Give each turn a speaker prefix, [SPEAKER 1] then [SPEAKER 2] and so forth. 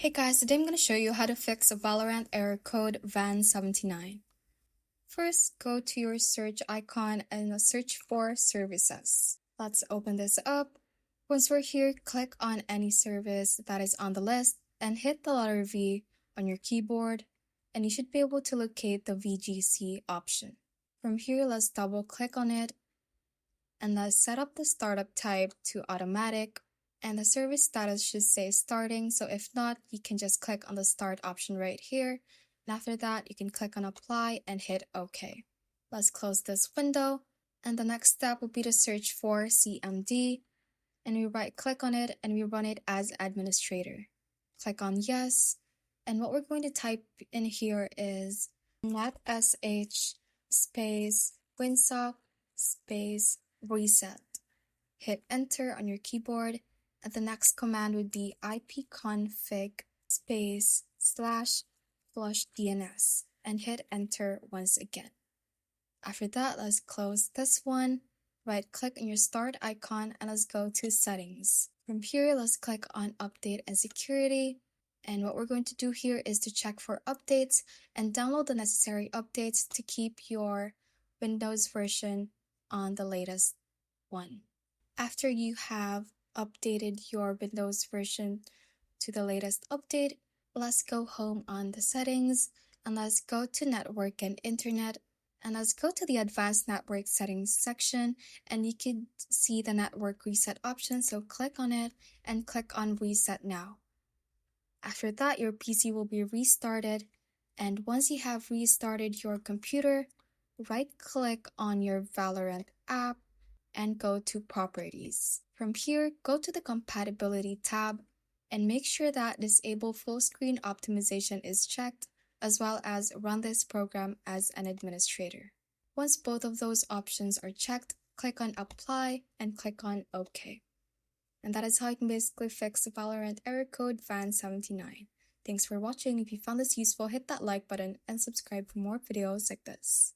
[SPEAKER 1] Hey guys, today I'm going to show you how to fix a Valorant error code VAN79. First, go to your search icon and search for services. Let's open this up. Once we're here, click on any service that is on the list and hit the letter V on your keyboard, and you should be able to locate the VGC option. From here, let's double click on it and let's set up the startup type to automatic. And the service status should say starting, so if not, you can just click on the start option right here. And after that, you can click on apply and hit OK. Let's close this window. And the next step will be to search for CMD. And we right click on it and we run it as administrator. Click on yes. And what we're going to type in here is netsh space winsock space reset. Hit enter on your keyboard. And the next command would be ipconfig space /flush DNS and hit enter once again. After that, let's close this one, right click on your start icon and let's go to settings. From here, let's click on update and security. And what we're going to do here is to check for updates and download the necessary updates to keep your Windows version on the latest one. After you have updated your Windows version to the latest update, let's go home on the settings and let's go to network and internet and let's go to the advanced network settings section and you can see the network reset option, so click on it and click on reset now. After that, your PC will be restarted, and once you have restarted your computer, right click on your Valorant app and go to properties. From here, go to the compatibility tab and make sure that disable full screen optimization is checked, as well as run this program as an administrator. Once both of those options are checked, click on apply and click on OK. And that is how you can basically fix the Valorant error code VAN79. Thanks for watching. If you found this useful, hit that like button and subscribe for more videos like this.